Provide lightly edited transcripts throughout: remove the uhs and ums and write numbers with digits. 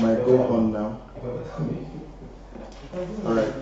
Am I going on now? All right.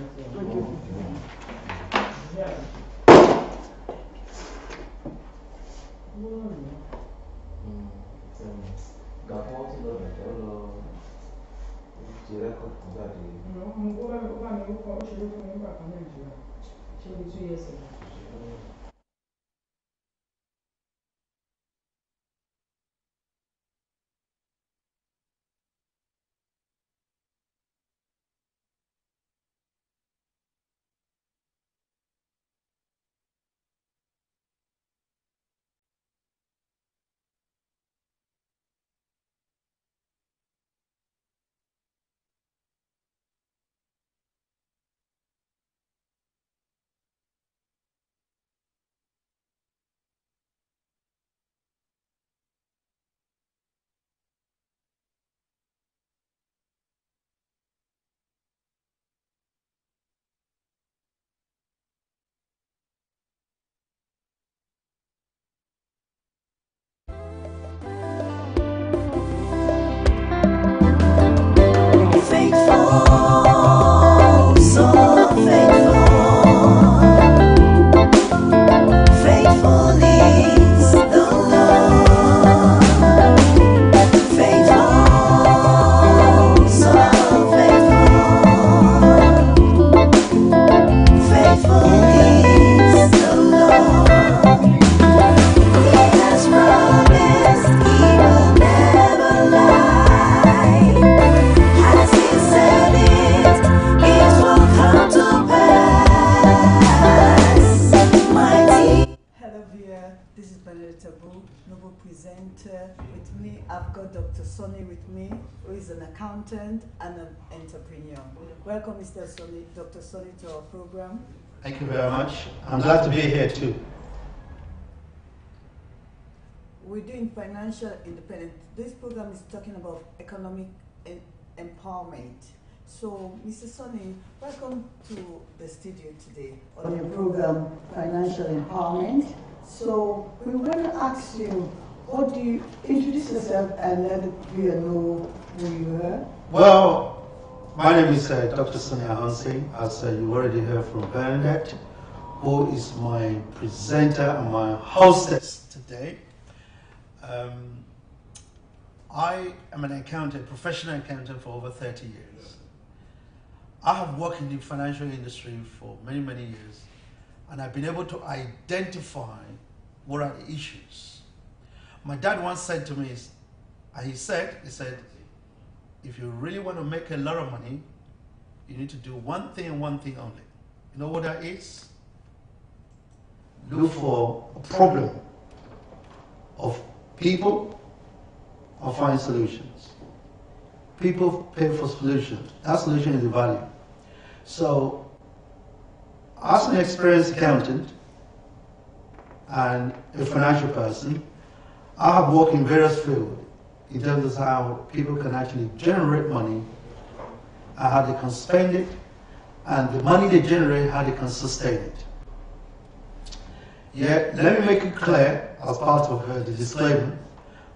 This is Bernadette, noble presenter. With me, I've got Dr. Sonny with me, who is an accountant and an entrepreneur. Welcome, Mr. Sonny, Dr. Sonny, to our program. Thank you very much. I'm glad to be here too. We're doing financial independence. This program is talking about economic empowerment. So, Mr. Sonny, welcome to the studio today on your program, Financial Empowerment. So, we want to ask you, what do you introduce yourself and let the viewer know who you are? Well, my name is Dr. Sonny Ahansi, as you already heard from Bernadette, who is my presenter and my hostess today. I am an accountant, professional accountant for over 30 years. I have worked in the financial industry for many, many years, and I've been able to identify what are the issues. My dad once said to me, he said, if you really want to make a lot of money, you need to do one thing and one thing only. You know what that is? Look for a problem of people and find solutions. People pay for solutions. That solution is the value. So, as an experienced accountant and a financial person, I have worked in various fields in terms of how people can actually generate money and how they can spend it, and the money they generate, how they can sustain it. Yet, let me make it clear, as part of the disclaimer,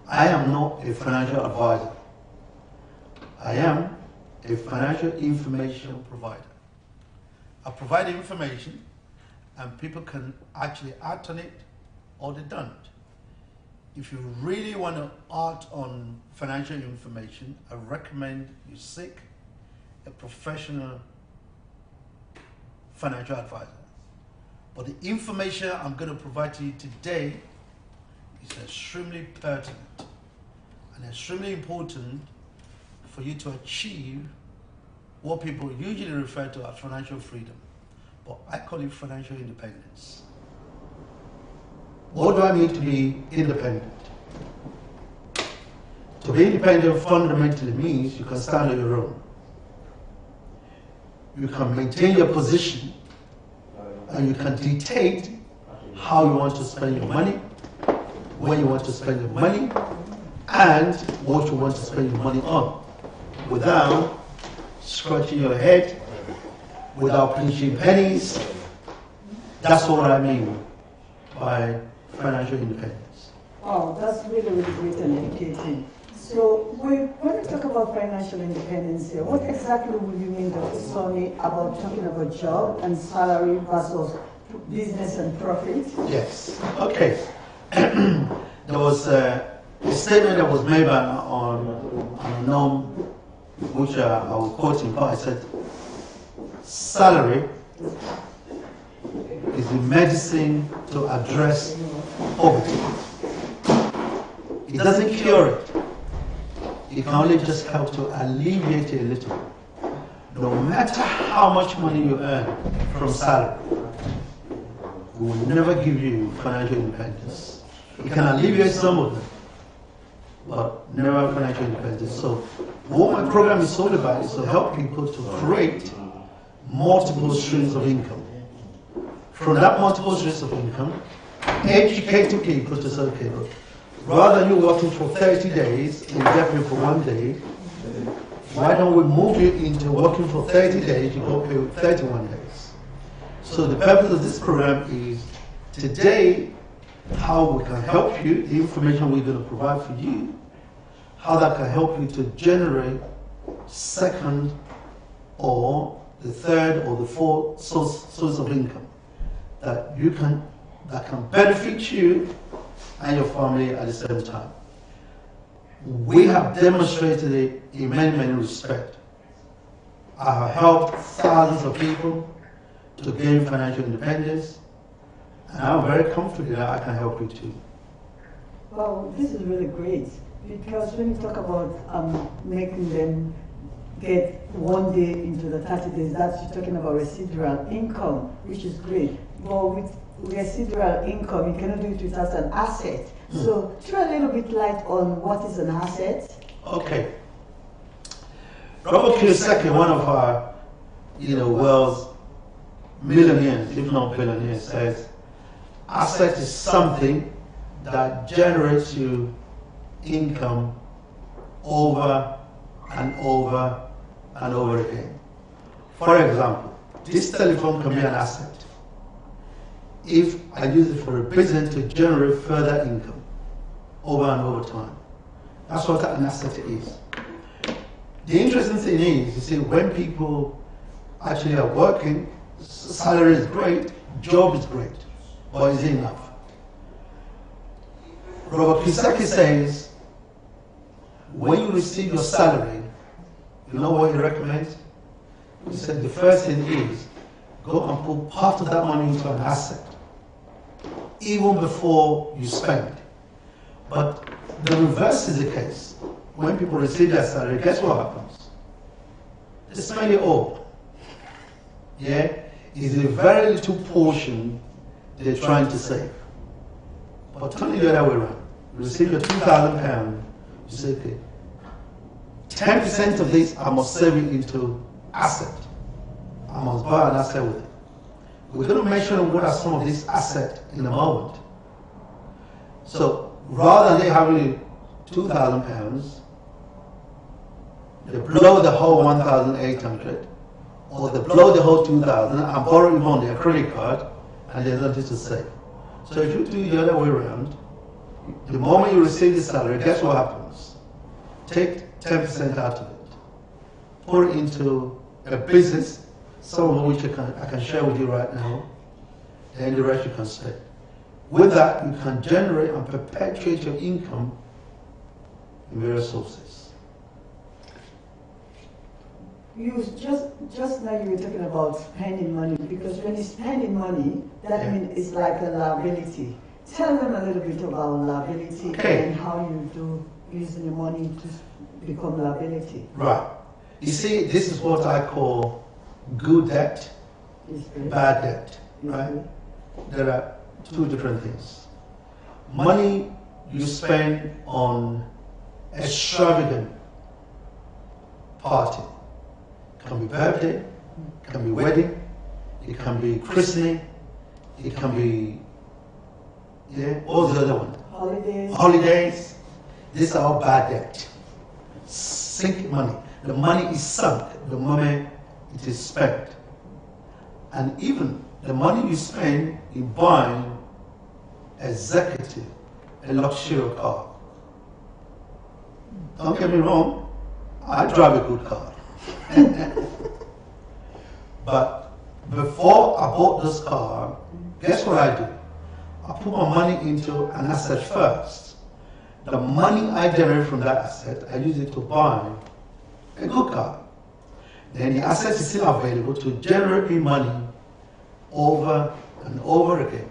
I am not a financial advisor. I am a financial information provider. I provide information and people can actually act on it or they don't. If you really want to act on financial information, I recommend you seek a professional financial advisor. But the information I'm going to provide to you today is extremely pertinent and extremely important for you to achieve what people usually refer to as financial freedom, but I call it financial independence. What do I mean to be independent? To be independent fundamentally means you can stand on your own. You can maintain your position and you can dictate how you want to spend your money, when you want to spend your money, and what you want to spend your money on, without scratching your head, without pinching pennies. That's what I mean by financial independence. Oh, that's really, really great and educating. So when we talk about financial independence here, what exactly would you mean, Dr. Sonny, about talking about job and salary versus business and profit? Yes. Okay. There was a statement that was made by on a norm, which I will quote in part. I said, salary is the medicine to address poverty. It doesn't cure it. It can only just help to alleviate it a little. No matter how much money you earn from salary, it will never give you financial independence. It can alleviate some of them, but never financial independence. So what my program is all about is to help people to create multiple streams of income. From that multiple streams of income, educating people to say, okay, look, rather than you working for 30 days and getting for 1 day, why don't we move you into working for 30 days, you go pay 31 days. So the purpose of this program is today how we can help you, the information we're going to provide for you, how that can help you to generate second or the third or the fourth source of income that can benefit you and your family at the same time. We have demonstrated it in many, many respects. I have helped thousands of people to gain financial independence, and I'm very confident that I can help you too. Well, this is really great, because when you talk about making them get 1 day into the 30 days, that's you're talking about residual income, which is great. But with residual income, you cannot do it without an asset. So throw a little bit light on what is an asset. Okay. Robert Kiyosaki, one of our, world's millionaires, if not billionaires, says, asset is something that generates you income over and over and over again. For example, this telephone can be an asset if I use it for a business to generate further income over and over time. That's what an asset is. The interesting thing is, you see, when people actually are working, salary is great, job is great, but is it enough? Robert Kiyosaki says, when you receive your salary, you know what he recommends? He said the first thing is, go and put part of that money into an asset, even before you spend. But the reverse is the case. When people receive their salary, guess what happens? They spend it all. Yeah? It's a very little portion they're trying to save. But turn it the other way around. You receive your £2,000, you say, okay, 10% of this I must save it into asset. I must buy an asset with it. We're going to mention what are some of these assets in a moment. So rather than having £2,000, they blow the whole 1,800, or they blow the whole 2,000 and borrow even on their credit card, and there's nothing to save. So if you do the other way around, the moment you receive the salary, guess what happens? Take 10% out of it, put it into a business, some of which I can share with you right now, and the rest you can save. With that, you can generate and perpetuate your income in various sources. You just now you were talking about spending money, because when you're spending money, that means it's like a liability. Tell them a little bit about liability and how you do using the money to become liability. Right. You see, this is what I call good debt, bad debt. Right? There are two different things. Money you spend on extravagant party. It can be birthday, it can be wedding, it can be christening, it can be all the other ones. Holidays. These are all bad debt. Sink money. The money is sunk the moment it is spent. And even the money you spend in buying executive, a luxury car. Don't get me wrong, I drive a good car. But before I bought this car, guess what I do? I put my money into an asset first. The money I generate from that asset, I use it to buy a good car. Then the asset is still available to generate me money over and over again.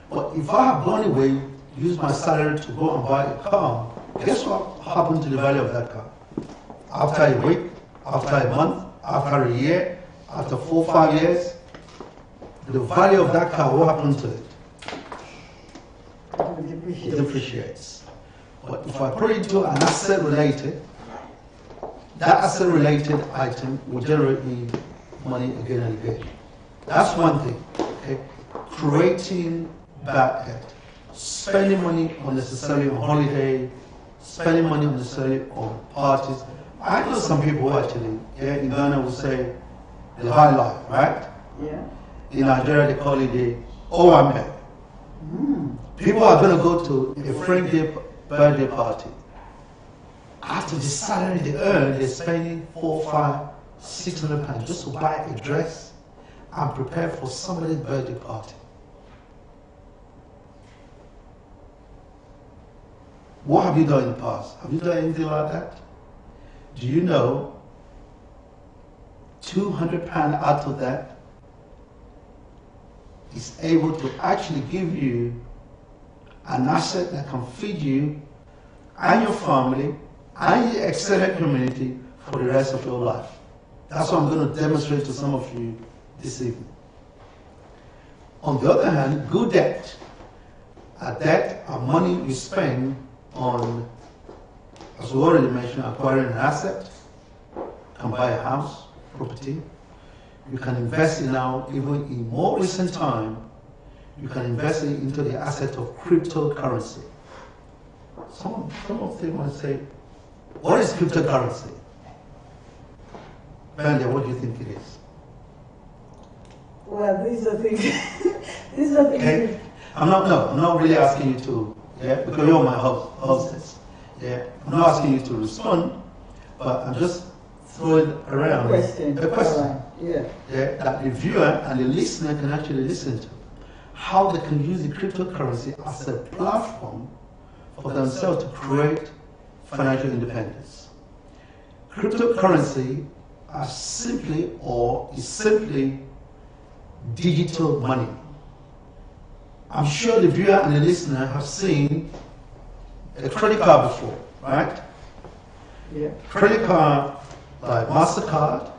But if I have gone away, use my salary to go and buy a car, guess what happened to the value of that car? After a week, after a month, after a year, after 4 or 5 years, the value of that car, what happened to it? It depreciates. But if I put it into an asset related, that asset related item will generate me money again and again. That's one thing. Okay? Creating bad debt. Spending money unnecessarily on holiday, spending money unnecessarily on parties. I know some people actually, in Ghana will say the high life, right? Yeah. In Nigeria they call it the OMA. People are going to go to a friendly birthday party. After the salary they earn, they're spending 400, 500, 600 pounds just to buy a dress and prepare for somebody's birthday party. What have you done in the past? Have you done anything like that? Do you know 200 pounds out of that is able to actually give you an asset that can feed you and your family and your extended community for the rest of your life? That's what I'm going to demonstrate to some of you this evening. On the other hand, good debt. A debt are money you spend on, as we already mentioned, acquiring an asset. You can buy a house, property. You can invest in now, even in more recent time, you can invest into the asset of cryptocurrency. Some of them might say, what is cryptocurrency? Bernadette, what do you think it is? Well, these are things. These are things. Okay. I'm not really asking you to, because you're my hostess. I'm not asking you to respond, but I'm just throwing around a question. Right. That the viewer and the listener can actually listen to. How they can use the cryptocurrency as a platform for themselves to create financial independence. Cryptocurrency is simply digital money. I'm sure the viewer and the listener have seen a credit card before, right? Yeah. Credit card like MasterCard,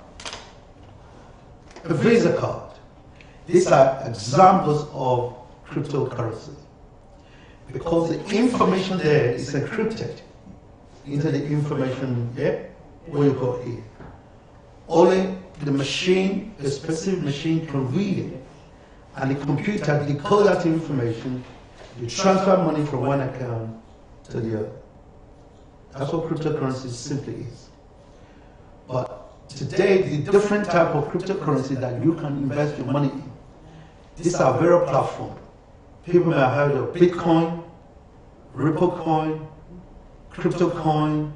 a Visa card. These are examples of cryptocurrency because the information there is encrypted into the information where you go here. Only the machine, a specific machine can read it, and the computer decodes that information. You transfer money from one account to the other. That's what cryptocurrency simply is. But today, the different type of cryptocurrency that you can invest your money in, these are various platforms. People may have heard of Bitcoin, Ripple Coin, Crypto Coin,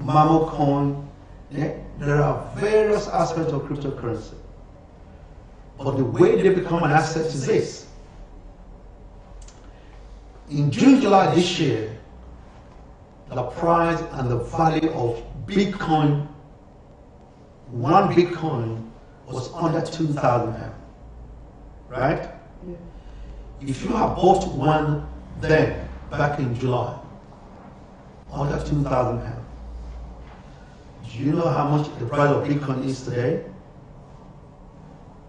Mamo Coin. There are various aspects of cryptocurrency. But the way they become an asset is this. In June, July this year, the price and the value of Bitcoin, one Bitcoin, was under 2,000 pounds. Right? Yeah. If you have bought one then, back in July, under 2,000 pounds, do you know how much the price of Bitcoin is today?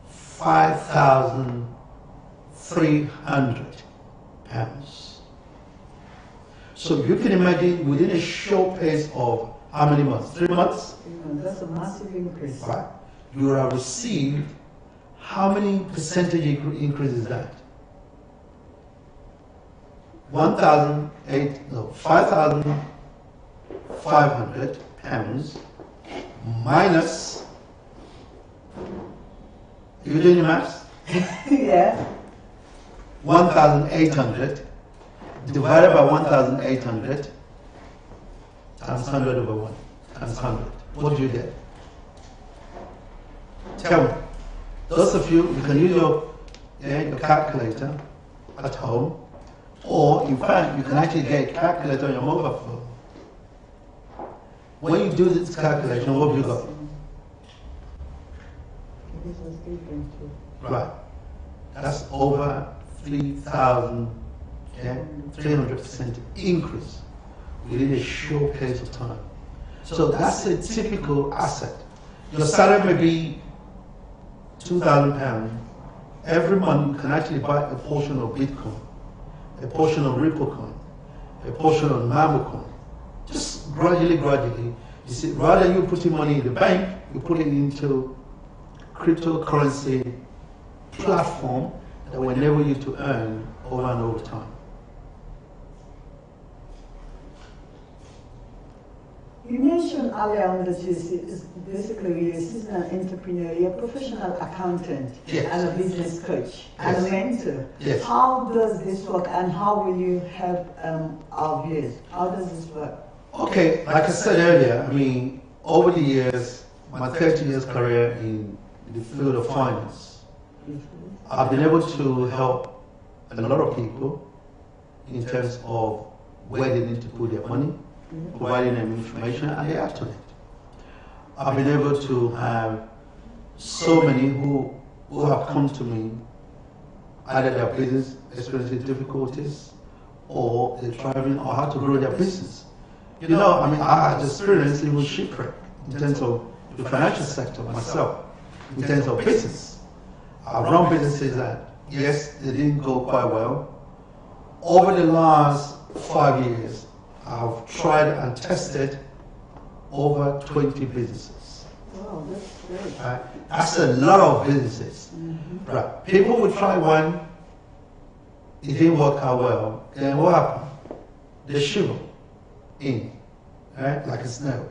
5,300 pounds. So you can imagine within a short pace of how many months? 3 months? That's a massive increase. Right. You will have received how many percentage increase is that? 5,500 pounds minus, you doing the maths? Yeah. 1,800 divided by 1,800 times 100 over 1 times 100. What do you get? Tell me. Those of you, you can use your calculator at home, or in fact, you can actually get a calculator on your mobile phone. When you do this calculation, what have you got? Right. That's over 3,000, 300% increase within a short period of time. So that's a typical asset. Your salary may be £2,000. Every month you can actually buy a portion of Bitcoin, a portion of Ripple coin, a portion of Mambo coin. Just gradually, you see, rather than you putting money in the bank, you put it into cryptocurrency platform that will enable you to earn over and over time. You mentioned earlier on that is basically you're a seasonal entrepreneur, you're a professional accountant, yes, and a business coach, yes, and a mentor. Yes. How does this work, and how will you help our viewers? How does this work? Okay, like I said earlier, I mean, over the years, my 30 years career in the field of finance, I've been able to help a lot of people in terms of where they need to put their money, providing them information, and they act on it. I've been able to have so many who have come to me, either their business experiencing difficulties, or they're thriving, or how to grow their business. You know, I mean, I had experience even shipwreck in terms of the financial sector myself, in terms of business. I've run businesses that, yes, they didn't go quite well. Over the last 5 years, I've tried and tested over 20 businesses. Wow, that's great. That's a lot of businesses. Mm-hmm. Right. People would try one, it didn't work out well. Then what happened? They shiver in, right, like a snail.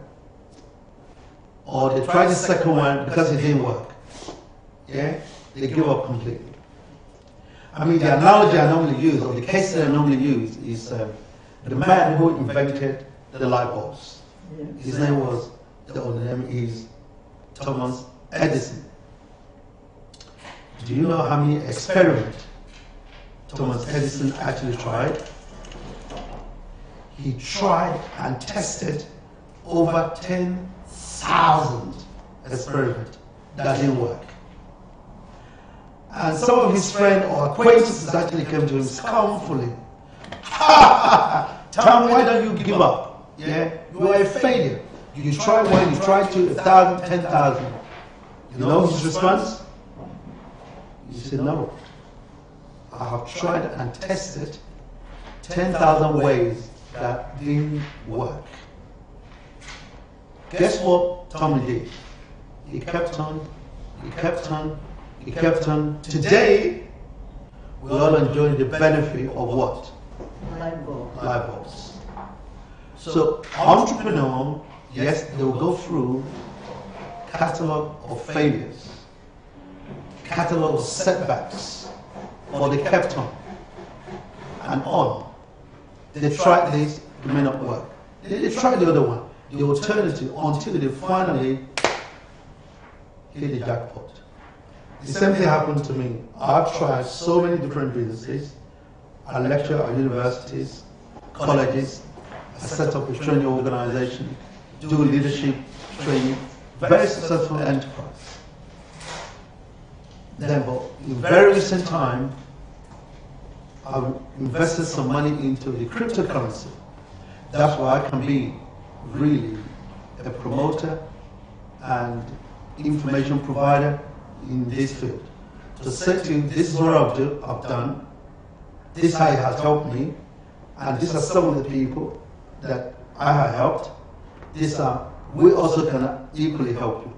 Or they try the second one because it didn't work. Yeah, they give up completely. I mean, the analogy I normally use, or the case that I normally use, is the man who invented the light bulbs. Yeah. His name was, the name is Thomas Edison. Do you know how many experiments Thomas Edison actually tried? He tried and tested over 10,000 experiments that didn't work. And some of his friends or acquaintances actually came to him scornfully. Tom, why don't you give up? Yeah, you are a failure. You try one, you try two, 1,000, 10,000. You know his response? He said, no. I have tried and tested 10,000 ways that didn't work. Guess what Tommy did? He kept on, he kept on, he kept on. Today, we all enjoy the benefit of what? Light bulbs. Light bulbs. So, entrepreneur, yes, they will go through catalog of failures, catalog of setbacks, but they kept on and on. They tried this, it may not work. They tried the other one, the alternative, until they finally hit the jackpot. The same thing happened to me. I've tried so many different businesses. I lecture at universities, colleges. I set up a training organization, do leadership training, very successful enterprise. Then, but in very recent time, I've invested some money into the cryptocurrency. That's why I can be really a promoter and information provider in this field. To say to you, this is what I've done, this is how it has helped me, and these are some of the people that I have helped. We also can equally help you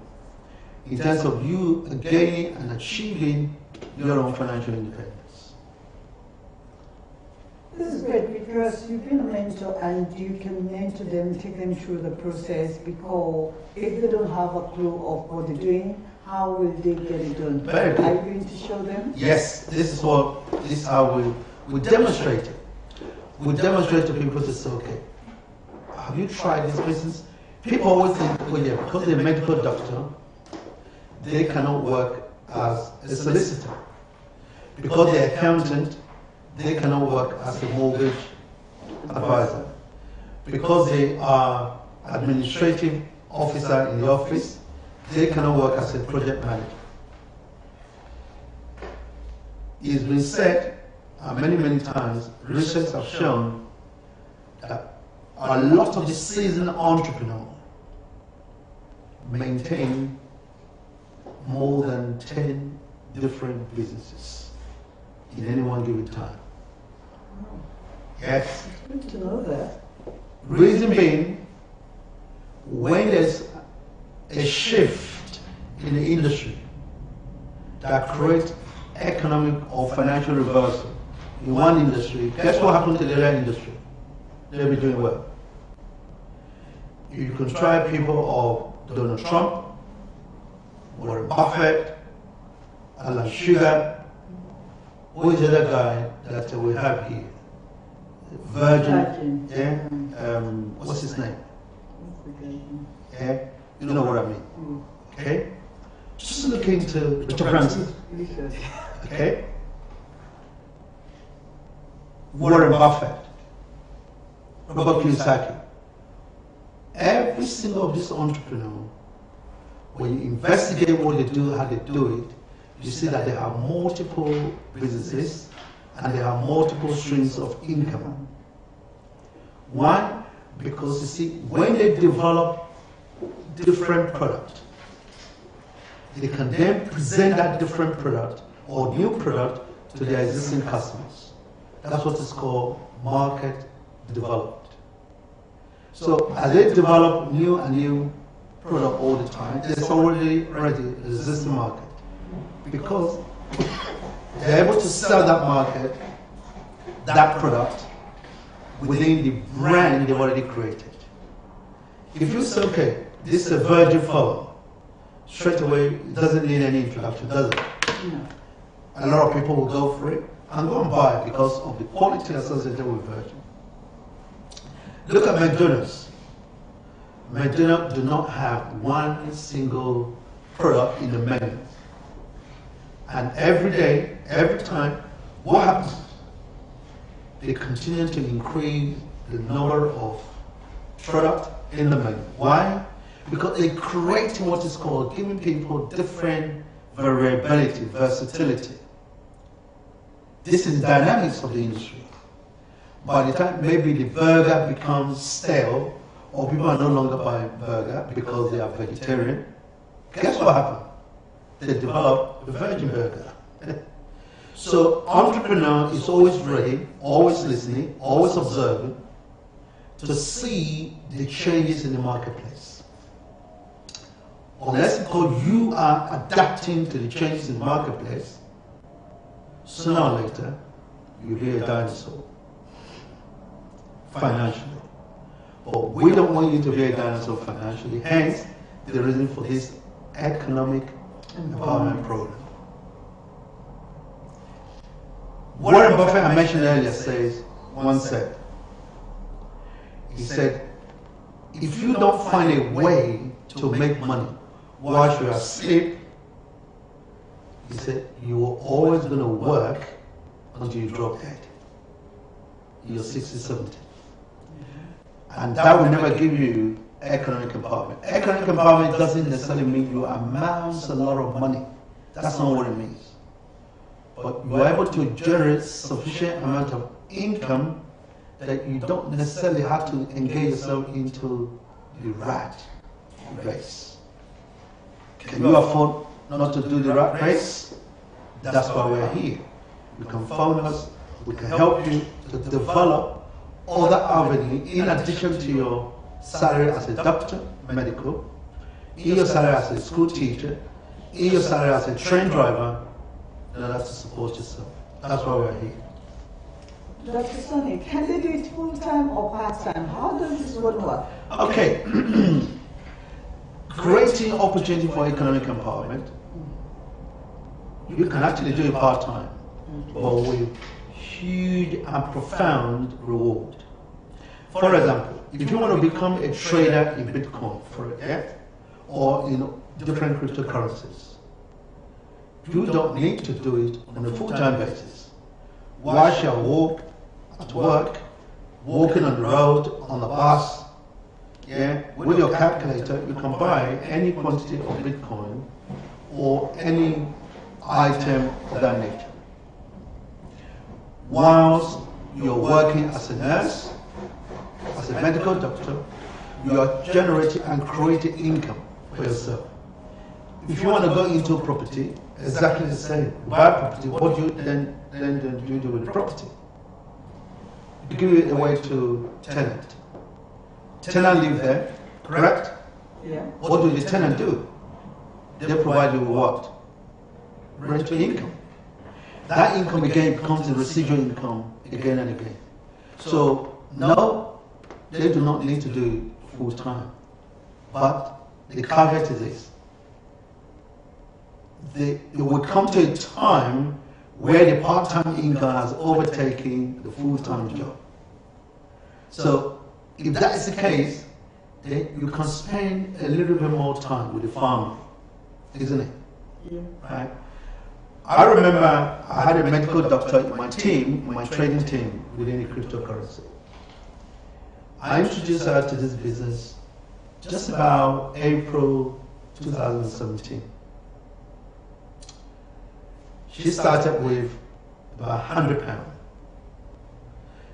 in terms of you gaining and achieving your own financial independence. This is great because you've been a mentor and you can mentor them, take them through the process, because if they don't have a clue of what they're doing, how will they get it done? Very good. Are you going to show them? Yes, this is how we demonstrate it. We demonstrate to people to say, okay, have you tried this business? People always think, oh yeah, because they're a medical doctor, they cannot work as a solicitor. Because they're accountant, they cannot work as a mortgage advisor. Because they are administrative officer in the office, they cannot work as a project manager. It's been said many times, research have shown that a lot of the seasoned entrepreneurs maintain more than 10 different businesses in any one given time. Yes. Good to know that. Reason being, when there's a shift in the industry that creates economic or financial reversal in one industry, guess what happens to the other industry? They'll be doing well. You can try people of Donald Trump, Warren Buffett, Alan Sugar. Who is the other guy that we have here? Virgin. Yeah. What's his name? Yeah. You know what I mean. Okay. Just look into Richard Branson. Okay. Warren Buffett, Robert Kiyosaki. Every single of these entrepreneurs, when you investigate what they do, how they do it, you see that there are multiple businesses and there are multiple streams of income. Why? Because you see, when they develop different product, they can then present that different product or new product to their existing customers. That's what is called market development. So as they develop new and new product all the time, there's already an existing market. Because they're able to sell that market, that product, within the brand they've already created. If you say, okay, this is a virgin phone, straight away it doesn't need any introduction, does it? No. A lot of people will go for it and go and buy it because of the quality associated with virgin. Look at McDonald's. McDonald's do not have one single product in the menu. And every day, every time, what happens? They continue to increase the number of product in the menu. Why? Because they're creating what is called giving people different variability, versatility. This is the dynamics of the industry. By the time maybe the burger becomes stale, or people are no longer buying burger because they are vegetarian, guess what happens? They develop a virgin burger. So entrepreneur is always ready, always listening, always observing to see the changes in the marketplace. Unless because you are adapting to the changes in the marketplace, sooner or later you'll be a dinosaur financially. But we don't want you to be a dinosaur financially, hence the reason for this economic empowerment program. Warren Buffett, I mentioned earlier, once said, he said, if you don't find a way to make money while you're asleep, he said, you're always going to work until you drop dead. You're 60, 70. And that will never give you economic empowerment. Economic empowerment doesn't necessarily mean you amass a lot of money. That's not what it means. But you're able to generate sufficient amount of income that you don't necessarily have to engage yourself into the rat race. Can you afford not to do the rat race? That's why we're here. You can phone us, we can help you to develop other avenues in addition to your salary as a doctor, medical, in your salary as a school teacher, in your salary as a train driver, in order to support yourself. That's why we're here. Dr. Sonny, can they do it full-time or part-time? How does this one work? Okay. Creating opportunity for economic empowerment, you can actually do it part-time, but with huge and profound reward. For example, if you want to become a trader in Bitcoin, or in different cryptocurrencies, you don't need to do it on a full-time basis. Whilst you're at work, walking on the road, on the bus, with your calculator, you can buy any quantity of Bitcoin or any item of that nature. Whilst you're working as a nurse, as a medical doctor, you are generating and creating income for yourself. If you want to go into property, exactly the same. You buy property, what do you then do you do with the property? You give it away to tenant. Tenant live there, correct? Yeah. What do the tenant do? They provide you with what? Rental income. That income again becomes a residual income again and again. So no, they do not need to do it full time. But the caveat is this. It will come to a time where the part-time income has overtaken the full-time job. So if that is the case, then you can spend a little bit more time with the family, isn't it? Yeah. Right? I remember I had a medical doctor in my team, in my trading team within the cryptocurrency. I introduced her to this business just about April 2017. She started with about £100.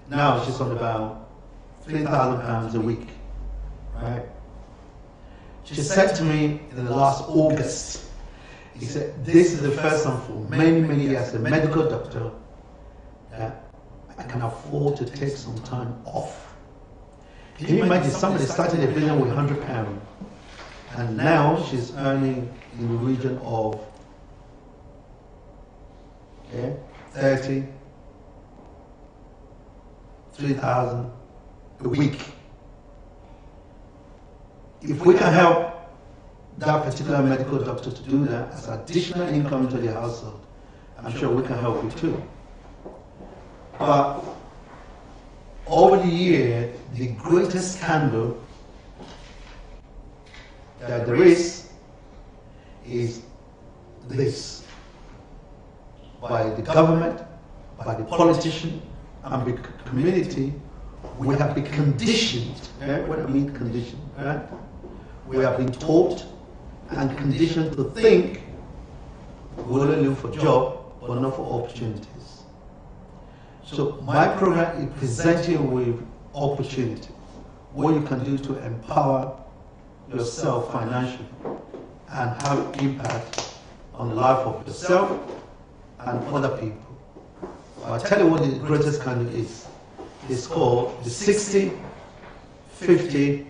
Now she's on about £3,000 a week, right? She said to me in the last August, he said, this is the first time for many, many years as a medical doctor that I can afford to take some time off. Can you imagine somebody started a business with £100 and now she's earning in the region of 30, 3,000 a week. If we can help that particular medical doctor to do that as additional income to the household, I'm sure we can help you too. But over the year, the greatest scandal that there is this. By the government, by the politician, and the community, we have been conditioned. What I mean conditioned, right? We have been taught and conditioned to think we only look for job, but not for opportunities. So my program is presenting you with opportunity, what you can do to empower yourself financially and have impact on the life of yourself and other people. I'll tell you what the greatest scandal is. It's called the 60, 50,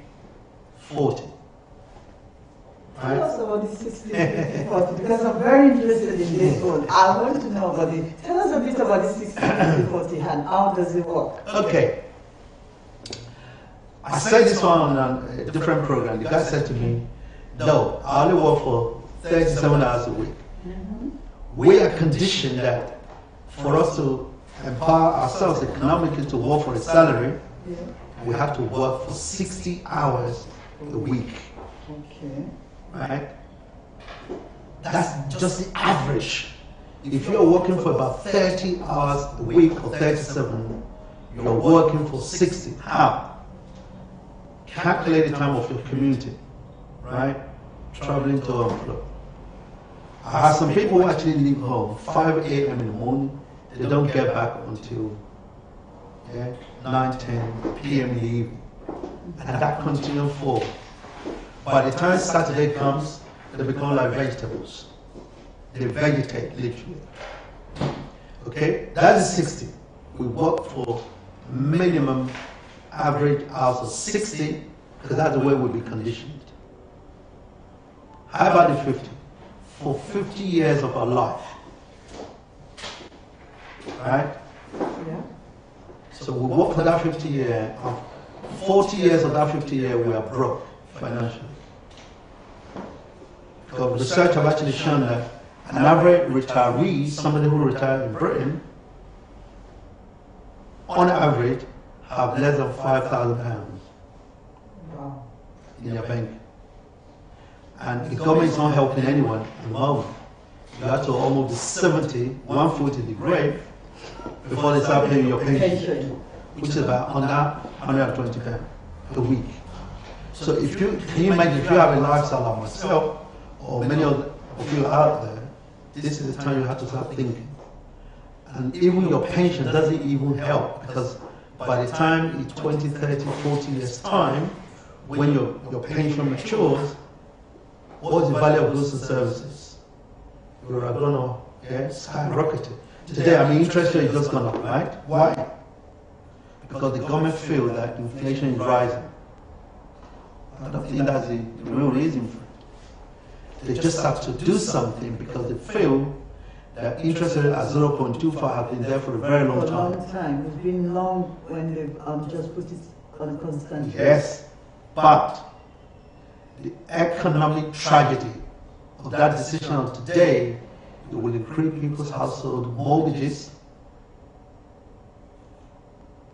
40. Right? Tell us about the 60, 50, 40, because I'm very interested in this one. I want to know about it. Tell us a bit about the 60, 50, 40 and how does it work? Okay. I said this one on a different program. The guy said to me, no, I only work for 37 hours a week. Mm-hmm. We are conditioned that for us to empower ourselves economically to work for a salary, we have to work for 60 hours a week. Okay. Right? That's just the average. If you're working for about 30 hours a week or 37, you're working for 60. How? Calculate the time of your commuting, right? Traveling to and fro. I have some people who actually leave home 5 a.m. in the morning. They don't get back until 9, 10 p.m. in the evening. And that continues for. By the time Saturday comes, they become like vegetables. They vegetate, literally. Okay? That is 60. We work for minimum average hours of 60, because that's the way we'll be conditioned. How about the 50? For 50 years of our life. Right? Yeah. So we work for that 50 years. 40 years of that 50 years, we are broke financially. Because research have actually shown that an average retiree, somebody who retired in Britain, on average, have less than £5,000 Wow. in your bank. And the government is not helping anyone at the moment. You have to almost be 70, 1 foot in the grave before they start paying your pension, which is about £120 a week. So if you can you imagine if you have a lifestyle like myself or many of you out there, this is the time you have to start thinking. And even your pension doesn't even help, because by the time in 20, 30, 40 years time, when your pension matures, what's the value of goods and services? You are going to skyrocket it. Today, interest rate is just gone up, right? Why? Because the government feel that inflation is rising. I don't think that's the real reason for it. They just have to do something because they feel that interest rate at 0.25 has been there for a very long time. For a long time. It's been long when they've just put it on a constant rate. Yes, but the economic tragedy of that decision of today, it will increase people's household mortgages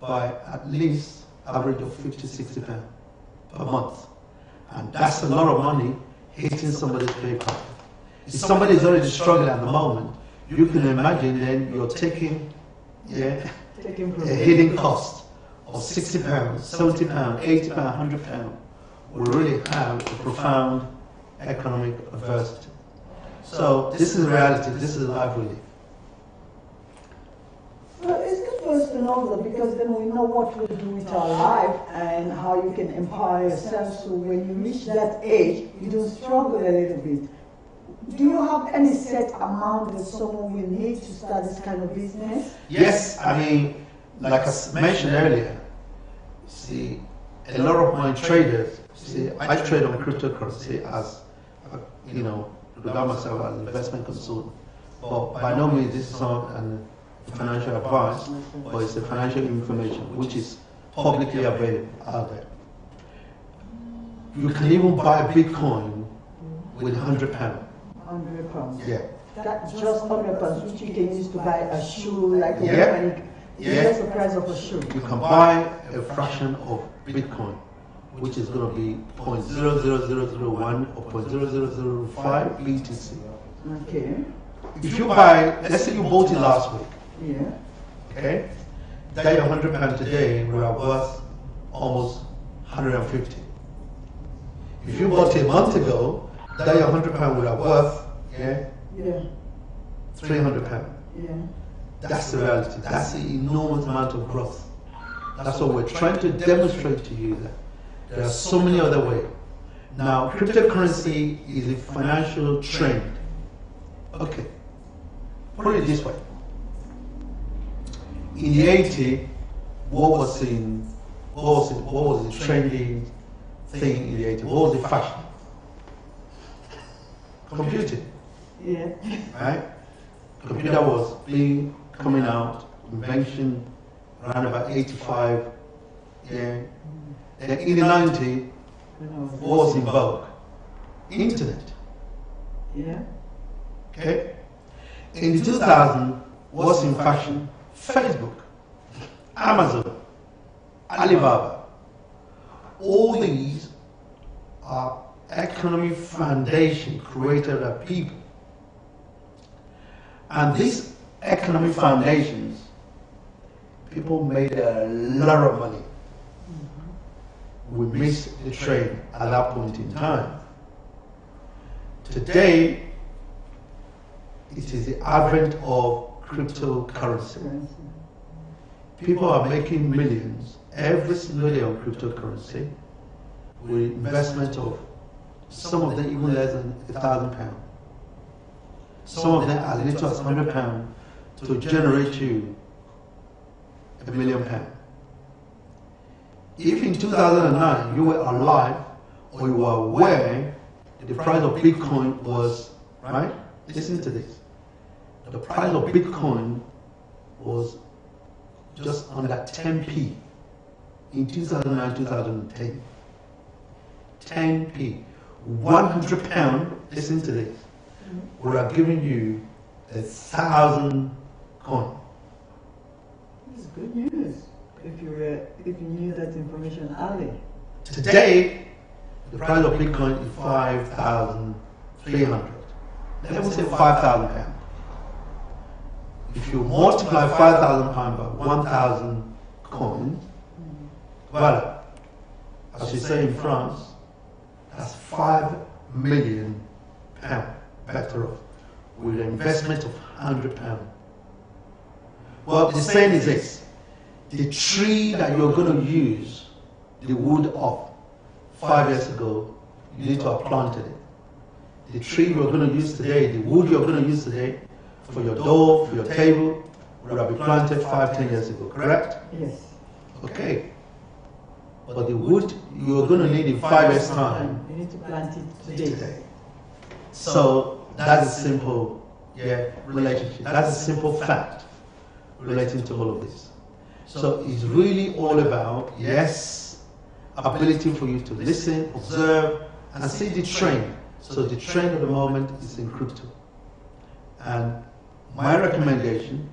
by at least average of 50, 60 pounds per month. And that's a lot of money hitting somebody's pay pocket. If somebody is already struggling at the moment, you can imagine then you're taking a hidden cost of 60 pounds, 70 pounds, 80 pounds, 100 pounds will really have a profound economic adversity. So this is reality, this is life really. Well, it's good for us to know that, because then we know what we do with our life and how you can empower yourself, so when you reach that age, you don't struggle a little bit. Do you have any set amount that someone will need to start this kind of business? Yes, like I mentioned earlier, see, a lot of my traders, I trade on cryptocurrency as, regard myself as an investment consultant. But by no means this is not financial advice, but it's the financial information which is publicly available out there. You can even buy Bitcoin with £100. £100. Yeah. That's just £100, which you can use to buy a shoe, like a mechanic. That's the price of a shoe. You can buy a fraction of Bitcoin, which is going to be 0.00001 or 0.0005 BTC. Okay. If you buy, let's say you bought it last week. Yeah. Okay. That your £100 today will have worth almost 150. If you bought it a month ago, that your £100 will have worth 300 pounds. Yeah. That's the reality. That's the enormous amount of growth. That's what we're trying to demonstrate to you, that there are so many other ways. Now, cryptocurrency is a financial trend. Okay. Put it this way. In the 80s, what was the trending thing in the 80s? What was the fashion? Computing. Yeah. Right? Computer was coming out, invention around about 85. Yeah. Then in the 90s, what was in vogue? Internet. Yeah. Okay? In the 2000s, what's in fashion? Facebook, Amazon, Alibaba. All these are economic foundation created by people. And these economic foundations, people made a lot of money. We missed the train at that point in time. Today, it is the advent of cryptocurrency. People are making millions every single day on cryptocurrency with investment of some of them even less than £1,000. Some of them as little as £100 to generate you £1 million. If in 2009 you were alive or you were aware the price of Bitcoin was, right? Listen to this. The price of Bitcoin was just under 10p in 2009, 2010. 10p. £100, listen to this, would have given you 1,000 coins. This is good news. if you knew that information early? Today, the price of Bitcoin is 5,300. Let me say 5,000 pounds. If you multiply 5,000 pounds by 1,000 coins, well, as you say in France, that's 5 million pounds better off with an investment of 100 pounds. Well, the saying is this: the tree that you're going to use the wood of 5 years ago, you need to have planted it. The tree you're going to use today, the wood you're going to use today for your door, for your table, would have been planted 5, 10 years ago, correct? Yes. Okay. But the wood you're going to need in 5 years' time, you need to plant it today. So that's a simple relationship. That's a simple fact relating to all of this. So it's really all about, yes, ability for you to listen, observe, and see the trend. So the trend at the moment is in crypto. And my recommendation,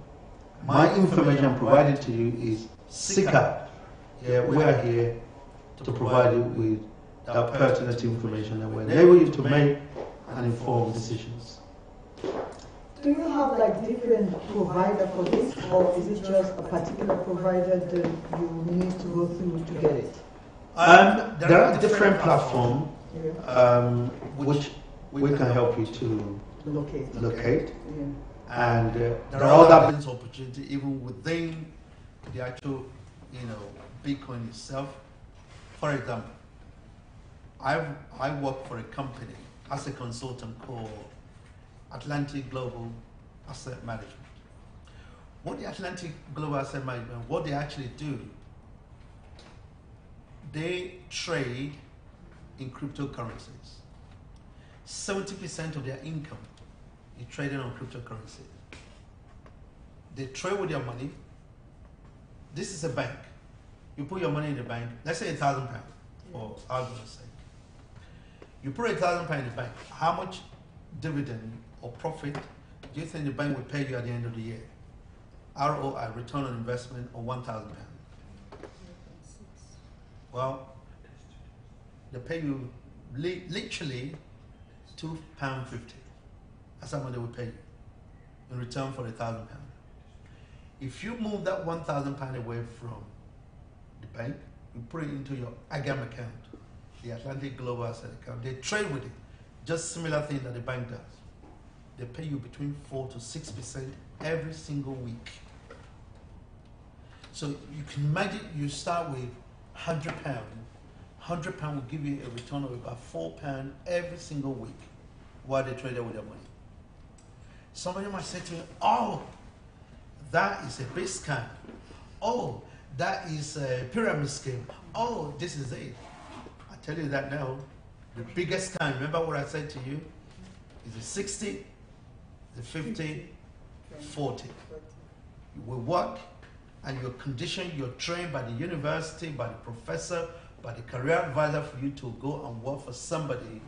my information I'm providing to you is seek out. Yeah, we are here to provide you with that pertinent information that will enable you to make and informed decisions. Do you have like different provider for this, or is it just a particular provider that you need to go through to get it? There are different platforms which we can help you to locate. Yeah. And there are other business opportunities even within the actual, Bitcoin itself. For example, I work for a company as a consultant called Atlantic Global Asset Management. What the Atlantic Global Asset Management, what they actually do, they trade in cryptocurrencies. 70% of their income is trading on cryptocurrency. They trade with their money. This is a bank. You put your money in the bank, let's say £1,000, for argument's sake. You put £1,000 in the bank. How much dividend or profit do you think the bank will pay you at the end of the year? ROI, return on investment, on £1,000. Well, they pay you literally £2.50. That's how much they will pay you in return for £1,000. If you move that £1,000 away from the bank, you put it into your AGAM account, the Atlantic Global Asset account. They trade with it, just similar thing that the bank does. They pay you between 4 to 6% every single week. So you can imagine you start with £100. £100 will give you a return of about £4 every single week while they trade with their money. Somebody might say to me, oh, that is a big scam. Oh, that is a pyramid scheme. Oh, this is it. I tell you that now, the biggest scam, remember what I said to you, is the 60, the 50, 40. You will work and you're conditioned, you're trained by the university, by the professor, by the career advisor for you to go and work for somebody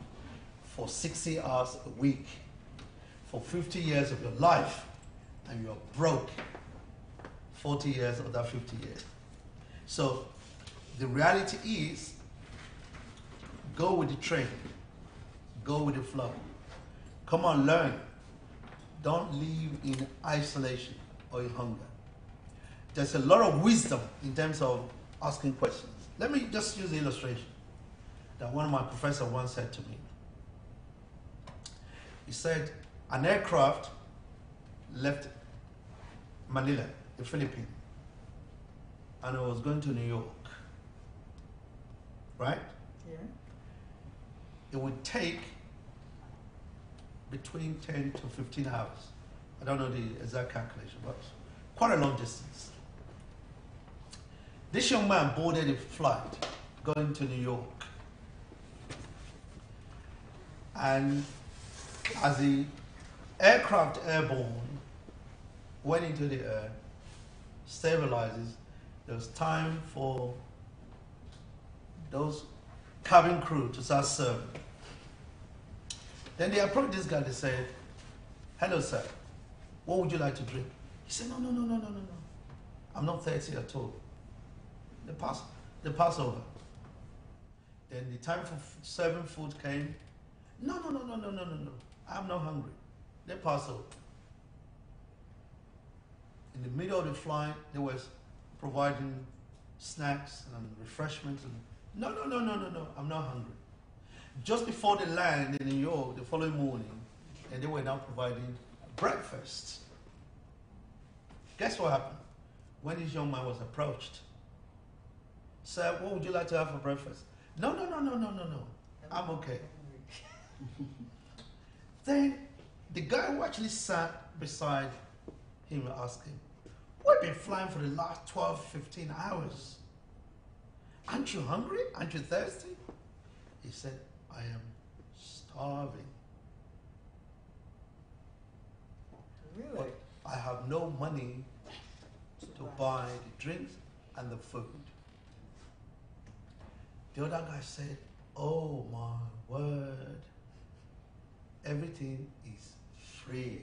for 60 hours a week for 50 years of your life, and you're broke 40 years of that 50 years. So the reality is, go with the train, go with the flow. Come on, learn. Don't live in isolation or in hunger. There's a lot of wisdom in terms of asking questions. Let me just use the illustration that one of my professors once said to me. He said, an aircraft left Manila, the Philippines, and it was going to New York, right? Yeah. It would take between 10 to 15 hours. I don't know the exact calculation, but quite a long distance. This young man boarded a flight going to New York. And as the aircraft airborne went into the air, stabilizes, there was time for those cabin crew to start serving. Then they approached this guy, they said, hello sir, what would you like to drink? He said, no. I'm not thirsty at all. the Passover. Then the time for serving food came. No. I'm not hungry. The Passover. In the middle of the flight, they was providing snacks and refreshments. And no. I'm not hungry. Just before they land in New York the following morning, and they were now providing breakfast. Guess what happened? When this young man was approached, sir, what would you like to have for breakfast? No. I'm okay. Then the guy who actually sat beside him asked him, we've been flying for the last 12, 15 hours. Aren't you hungry? Aren't you thirsty? He said, I am starving. Really? But I have no money to buy the drinks and the food. The other guy said, oh my word, everything is free.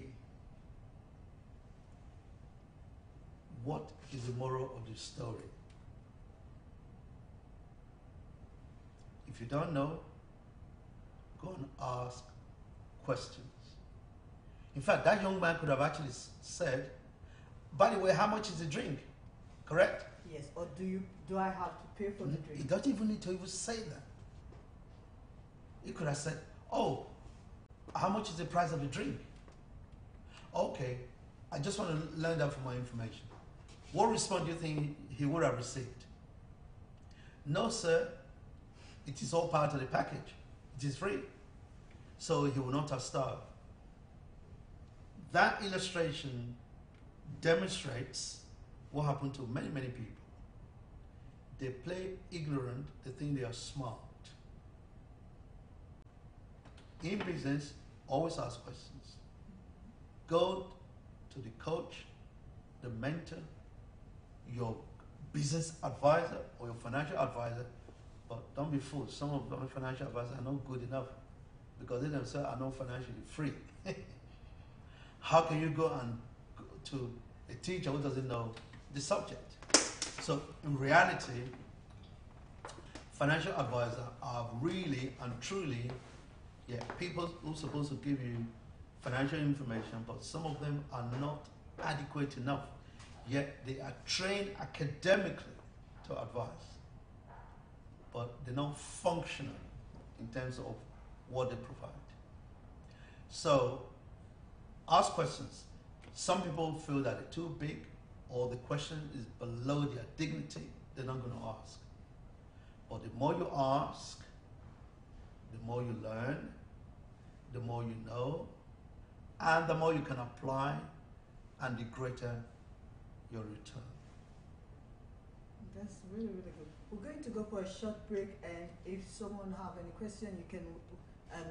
What is the moral of the story? If you don't know, go and ask questions. In fact, that young man could have actually said, by the way, how much is the drink? Correct? Yes, or do I have to pay for the drink? He doesn't even need to even say that. He could have said, oh, how much is the price of the drink? Okay, I just want to learn that for my information. What response do you think he would have received? No, sir, it is all part of the package. It is free. So he will not have starved. That illustration demonstrates what happened to many, many people. They play ignorant, they think they are smart. In business, always ask questions. Go to the coach, the mentor, your business advisor or your financial advisor, but don't be fooled. Some of the financial advisors are not good enough because they themselves are not financially free. How can you go to a teacher who doesn't know the subject? So in reality, financial advisors are really and truly people who are supposed to give you financial information, but some of them are not adequate enough. Yet they are trained academically to advise, but they're not functional in terms of what they provide. So ask questions. Some people feel that they're too big or the question is below their dignity. They're not going to ask. But the more you ask, the more you learn, the more you know, and the more you can apply, and the greater your return. That's really, really good. We're going to go for a short break, and if someone have any question, you can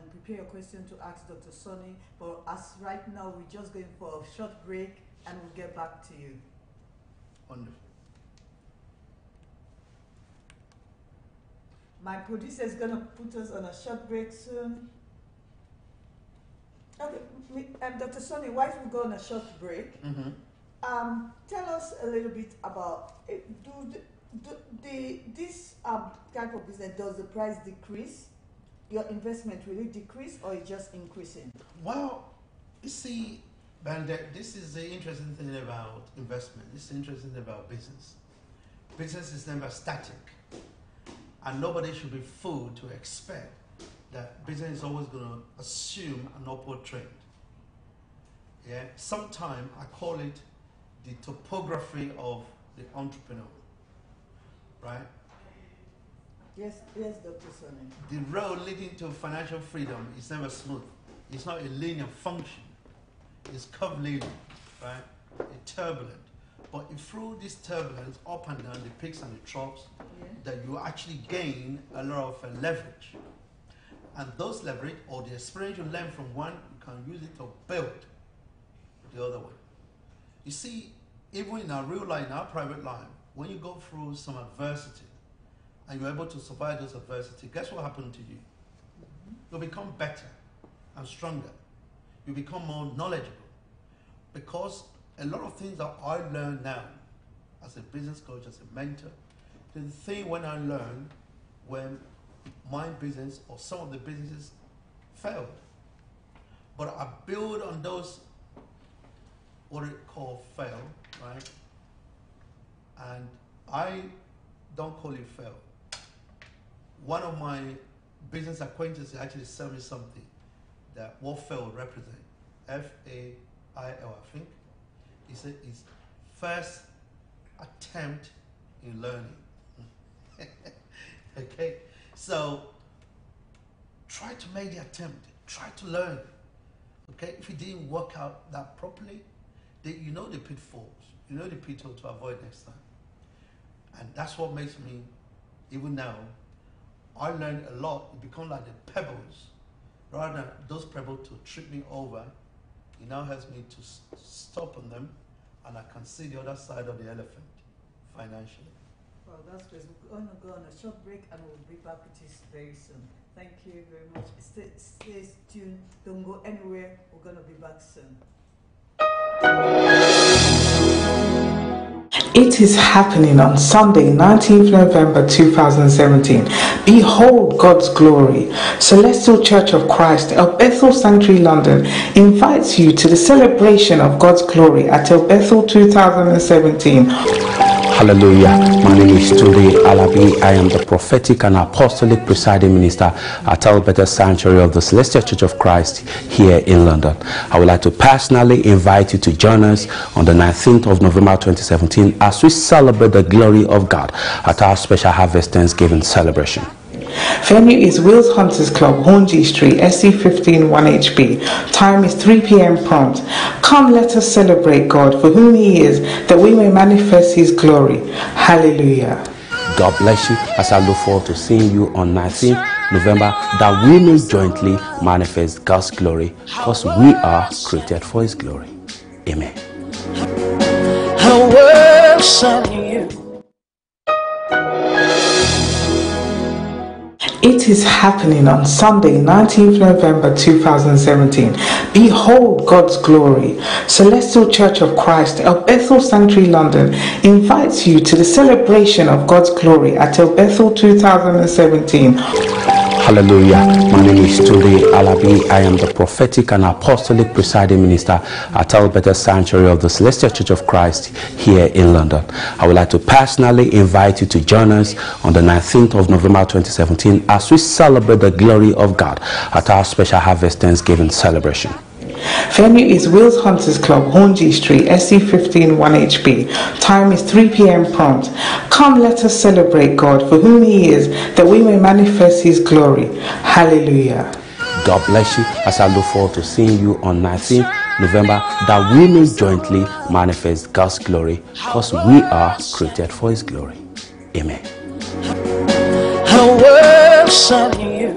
prepare your question to ask Dr. Sonny. But as right now, we're just going for a short break, and we'll get back to you. Wonderful. My producer is going to put us on a short break soon. Okay, Dr. Sonny, while we go on a short break, tell us a little bit about this type of business. Does the price decrease? Your investment, will it decrease or is just increasing? Well, you see, Bernadette, this is the interesting thing about investment. This is the interesting thing about business. Business is never static. And nobody should be fooled to expect that business is always going to assume an upward trend. Yeah, sometimes I call it the topography of the entrepreneur, right? Yes, Dr. Sonny. The road leading to financial freedom is never smooth. It's not a linear function. It's curvilinear, right? It's turbulent. But if through this turbulence, up and down, the peaks and the troughs, that you actually gain a lot of leverage. And those leverage, or the experience you learn from one, you can use it to build the other one. You see, even in our real life, in our private life, when you go through some adversity, and you're able to survive those adversity, guess what happened to you? You'll become better and stronger. You become more knowledgeable. Because a lot of things that I learn now as a business coach, as a mentor, the thing when I learned when my business or some of the businesses failed. But I build on those, what it called fail, right? And I don't call it fail. One of my business acquaintances actually sent me something that what fail represent. F-A-I-L, I think. He said it's first attempt in learning. Okay? So try to make the attempt. Try to learn. Okay? If it didn't work out that properly, then you know the pitfalls. You know the pitfalls to avoid next time. And that's what makes me, even now, I learned a lot. It becomes like the pebbles. Rather than those pebbles to trip me over, it now helps me to stop on them, and I can see the other side of the elephant financially. Well, that's great. We're going to go on a short break and we'll be back with you very soon. Thank you very much. Stay tuned. Don't go anywhere. We're going to be back soon. It is happening on Sunday, 19th November 2017. Behold God's glory. Celestial Church of Christ, El Bethel Sanctuary, London, invites you to the celebration of God's glory at El Bethel 2017. Hallelujah. My name is Tunde Alabi. I am the prophetic and apostolic presiding minister at El Bethel Sanctuary of the Celestial Church of Christ here in London. I would like to personally invite you to join us on the 19th of November 2017 as we celebrate the glory of God at our special Harvest Thanksgiving celebration. Venue is Wills Hunters Club, Horngy Street, SC15 1HB. Time is 3 p.m. prompt. Come, let us celebrate God for whom He is, that we may manifest His glory. Hallelujah. God bless you as I look forward to seeing you on 19th November, that we may jointly manifest God's glory, because we are created for His glory. Amen. I worship you. It is happening on Sunday, 19th November 2017. Behold God's glory. Celestial Church of Christ, El Bethel Sanctuary, London, invites you to the celebration of God's glory at El Bethel 2017. Hallelujah. My name is Tunde Alabi. I am the prophetic and apostolic presiding minister at El Bethel Sanctuary of the Celestial Church of Christ here in London. I would like to personally invite you to join us on the 19th of November 2017 as we celebrate the glory of God at our special Harvest Thanksgiving celebration. Venue is Wills Hunters Club, Horngy Street, SC15 1HB. Time is 3 p.m. prompt. Come, let us celebrate God for whom He is, that we may manifest His glory. Hallelujah. God bless you as I look forward to seeing you on 19th November, that we may jointly manifest God's glory, because we are created for His glory. Amen. I worship you.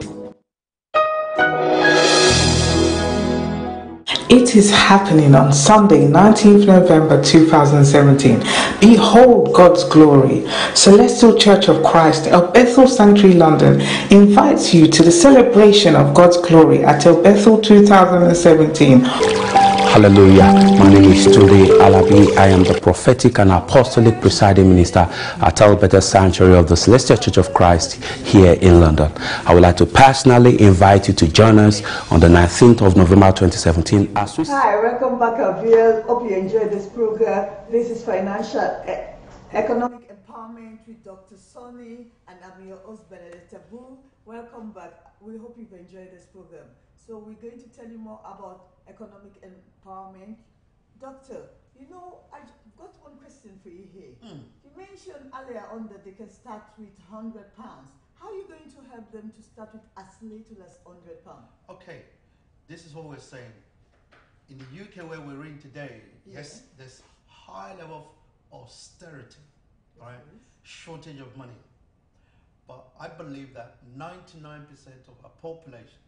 It is happening on Sunday, 19th November 2017. Behold God's glory. Celestial Church of Christ, El Bethel Sanctuary, London, invites you to the celebration of God's glory at El Bethel 2017. Hallelujah. My name is Tunde Alabi. I am the prophetic and apostolic presiding minister at El Bethel Sanctuary of the Celestial Church of Christ here in London. I would like to personally invite you to join us on the 19th of November 2017 as we... Hi, welcome back, our viewers. Hope you enjoyed this program. This is Financial Economic Empowerment with Dr. Sonny, and I'm your host, Bernadette. Welcome back. We hope you've enjoyed this program. So we're going to tell you more about economic empowerment. Doctor, you know, I've got one question for you here. You mentioned earlier on that they can start with £100. How are you going to help them to start with as little as £100? Okay, this is what we're saying. In the UK where we're in today, yes, there's high level of austerity, right? Shortage of money. But I believe that 99% of our population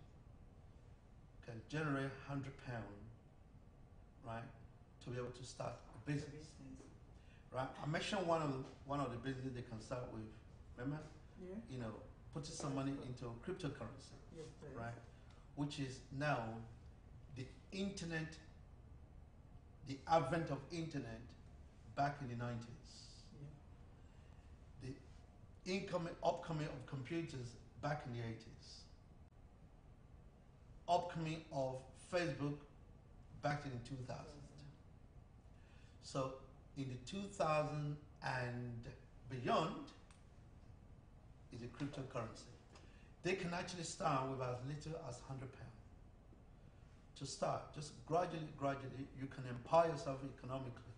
can generate £100, right, to be able to start a business. Right? I mentioned one of the businesses they can start with. Remember? Yeah. You know, putting some money into cryptocurrency. Yes, please. Right? Which is now the internet, the advent of internet back in the 90s. Yeah. upcoming of computers back in the 80s. Upcoming of Facebook back in 2000. So in the 2000 and beyond is a cryptocurrency. They can actually start with as little as £100. To start, just gradually, you can empower yourself economically.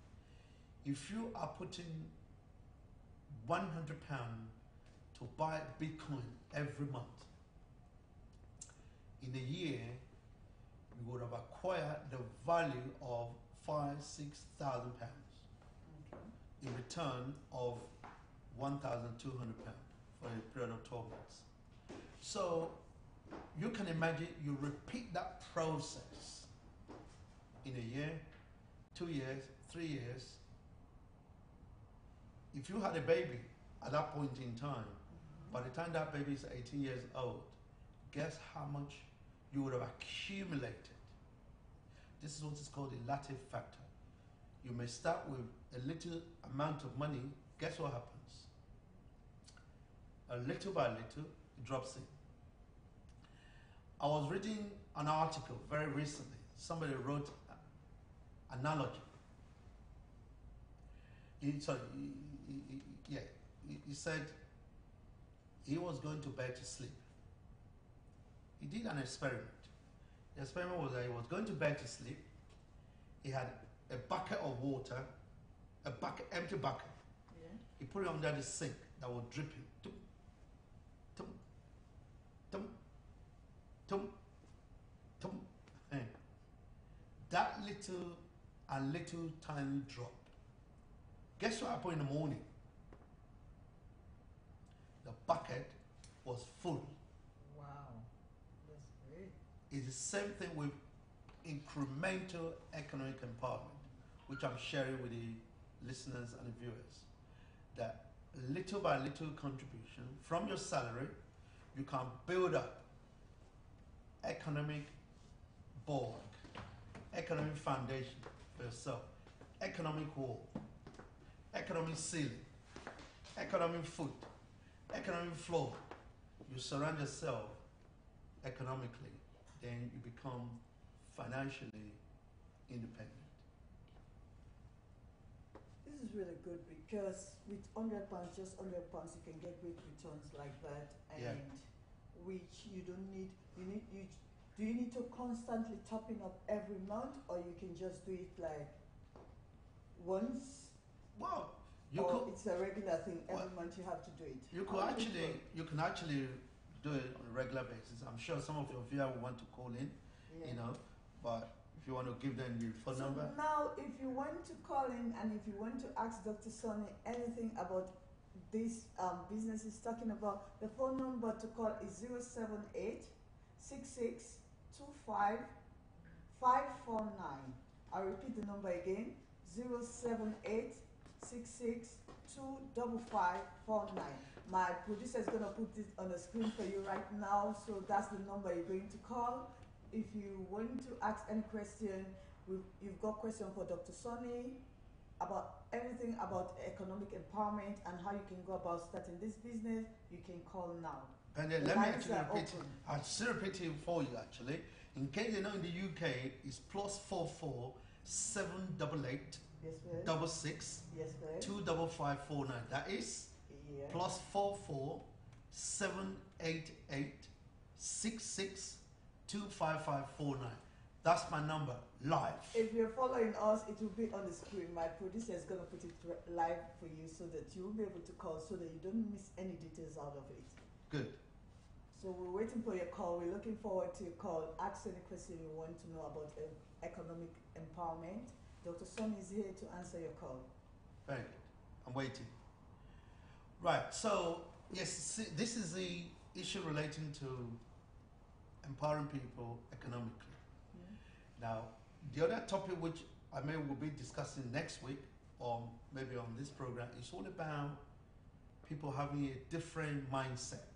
If you are putting £100 to buy Bitcoin every month, in a year, you would have acquired the value of £5,000-6,000 in return of £1,200 for a period of 12 months. So you can imagine you repeat that process in a year, 2 years, 3 years. If you had a baby at that point in time, by the time that baby is 18 years old, guess how much you would have accumulated? This is what is called a lattice factor. You may start with a little amount of money. Guess what happens? A little by little, it drops in. I was reading an article very recently. Somebody wrote an analogy. He said he was going to bed to sleep. He did an experiment. The experiment was that he was going to bed to sleep. He had a bucket of water, empty bucket. Yeah. He put it under the sink that was dripping. Tum, tum, tum, tum, tum. That little tiny drop. Guess what happened in the morning? The bucket was full. Wow, that's great. It's the same thing with incremental economic empowerment, which I'm sharing with the listeners and the viewers. That little by little contribution from your salary, you can build up economic board, economic foundation for yourself, economic wall, economic ceiling, economic foot, economic floor. You surround yourself economically, then you become financially independent. This is really good because with £100, just £100, you can get great returns like that, and which you don't need. Do you need to constantly topping up every month, or you can just do it like once? Well, it's a regular thing. Every month you have to do it. You can actually do it on a regular basis. I'm sure some of your viewers will want to call in, but if you want to give them your phone number. Now, if you want to call in and if you want to ask Dr. Sonny anything about this business he's talking about, the phone number to call is 078 6625 549. I'll repeat the number again, 078 6625 My producer is going to put this on the screen for you right now, so that's the number you're going to call. If you want to ask any question, you've got question for Dr. Sonny about anything about economic empowerment and how you can go about starting this business, you can call now. And then let me actually repeat it. I'll still repeat it for you actually. In case you know, in the UK, it's +44 788 66 25549. That is +44 788 66 25549. That's my number, live. If you're following us, it will be on the screen. My producer is going to put it live for you so that you will be able to call, so that you don't miss any details out of it. Good. So we're waiting for your call. We're looking forward to your call. Ask any question you want to know about economic empowerment. Dr. Sonny is here to answer your call. Very good. I'm waiting. Right. So, yes, this is the issue relating to empowering people economically. Yeah. Now, the other topic which will be discussing next week, or maybe on this program, is all about people having a different mindset.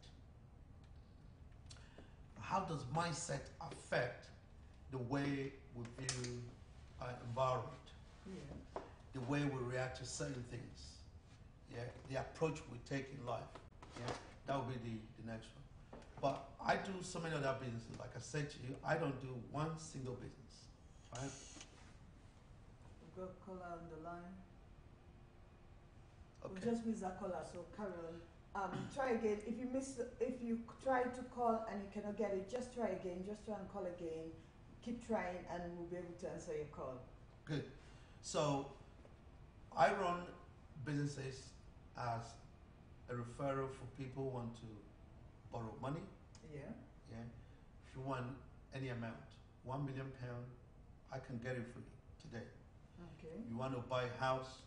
How does mindset affect the way we view our environment, the way we react to certain things, the approach we take in life? Yeah, that will be the next one. But I do so many other businesses. Like I said to you, I don't do one single business. Right? We've got caller on the line. Okay. We just missed that caller, so carry on. Try again. If you try to call and you cannot get it, just try again. Just try and call again. Keep trying, and we'll be able to answer your call. Good. So I run businesses as a referral for people who want to borrow money. Yeah. Yeah. If you want any amount, £1 million, I can get it for you today. Okay. You want to buy a house,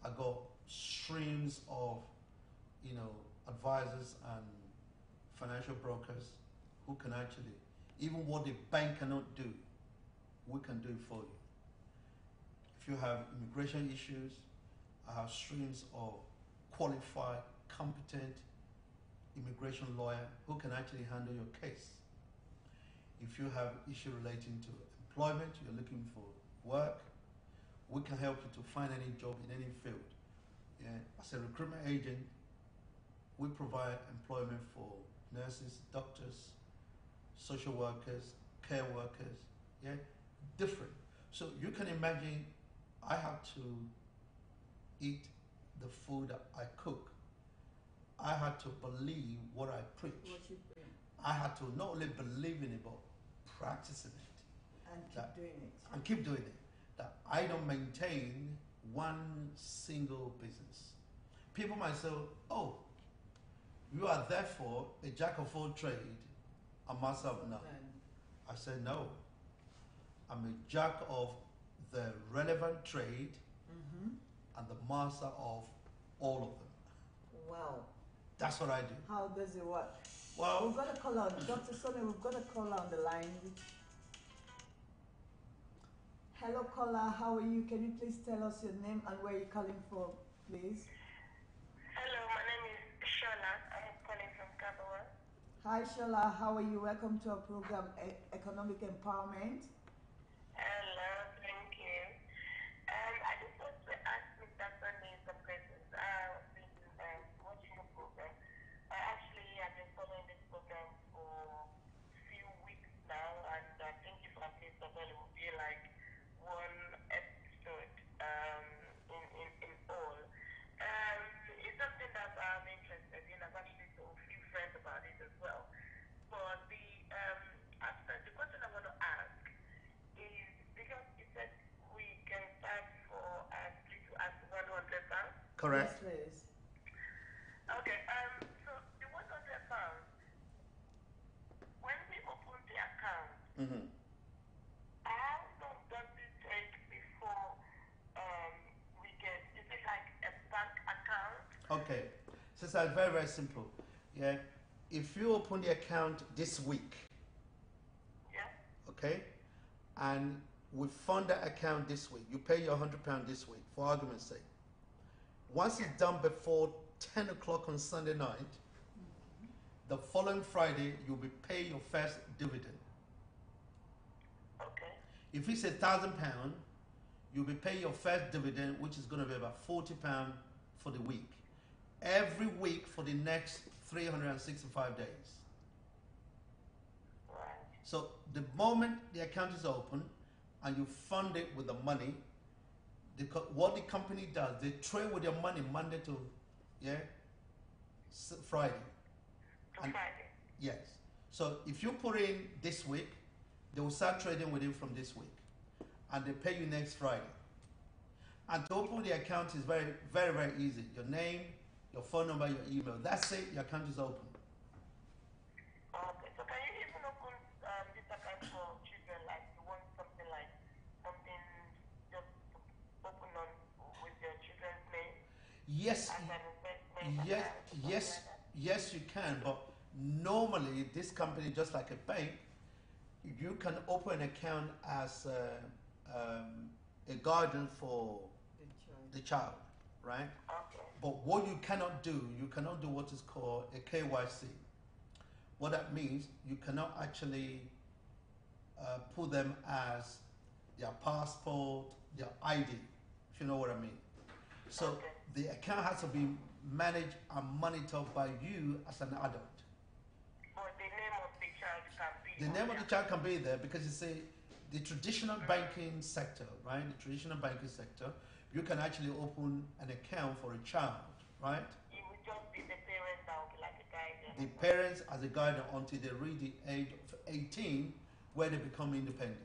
I got streams of, advisors and financial brokers who can actually, even what the bank cannot do, we can do it for you. If you have immigration issues, I have streams of qualified, competent immigration lawyer who can actually handle your case. If you have issue relating to employment, you're looking for work, we can help you to find any job in any field. Yeah. As a recruitment agent, we provide employment for nurses, doctors, social workers, care workers, different. So you can imagine I have to eat the food that I cook. I had to believe what I preach. I had to not only believe in it, but practicing it. And keep doing it. And keep doing it. That I don't maintain one single business. People might say, oh, you are therefore a jack of all trade, a master of none. I said, no. I'm a jack of the relevant trade and the master of all of them. Wow. That's what I do. How does it work? Well, we've got a caller on, Dr. Sonny, we've got a caller on the line. Hello caller, how are you? Can you please tell us your name and where you're calling from, please? Hello, my name is Shola. I'm calling from Kabawa. Hi Shola, how are you? Welcome to our program, Economic Empowerment. Hello, thank you. I just want to ask Mr. Sunday some questions. I've been watching the program. Actually, I've been following this program for a few weeks now, and I think if I missed the bell, it would be like one episode in all. It's something that I'm interested in. I've actually told a few friends about it as well. But the question I want to ask is, because you said we can start for as little as £100. correct. Yes, please. Okay, so the £100, when we open the account, how long does it take before we get, is it like a bank account? Okay, so it's very, very simple. Yeah, if you open the account this week, okay, and we fund that account this week, you pay your £100 this week, for argument's sake. Once it's done before 10 o'clock on Sunday night, the following Friday, you'll be paying your first dividend. Okay. If it's £1,000, you'll be paying your first dividend, which is going to be about £40 for the week. Every week for the next 365 days. Right. So the moment the account is open and you fund it with the money, what the company does, they trade with your money Monday to Friday. Friday. Yes. So if you put in this week, they will start trading with you from this week, and they pay you next Friday. And to open the account is very, very, very easy. Your name, your phone number, your email. That's it. Your account is open. Okay. So can you even open this account for children? Like you want something just open on with your children's name? Yes. As an investment account, Yes, you can. But normally, this company, just like a bank, you can open an account as a guardian for the child, right? Okay. But what you cannot do what is called a KYC. What that means, you cannot actually put them as their passport, their ID, if you know what I mean. So the account has to be managed and monitored by you as an adult. Or the name of the child can be. The name of the child can be there because you see, the traditional banking sector, right? The traditional banking sector, you can actually open an account for a child, right? It would just be the parents that would be like a guardian. The parents as a guardian until they reach the age of 18, where they become independent.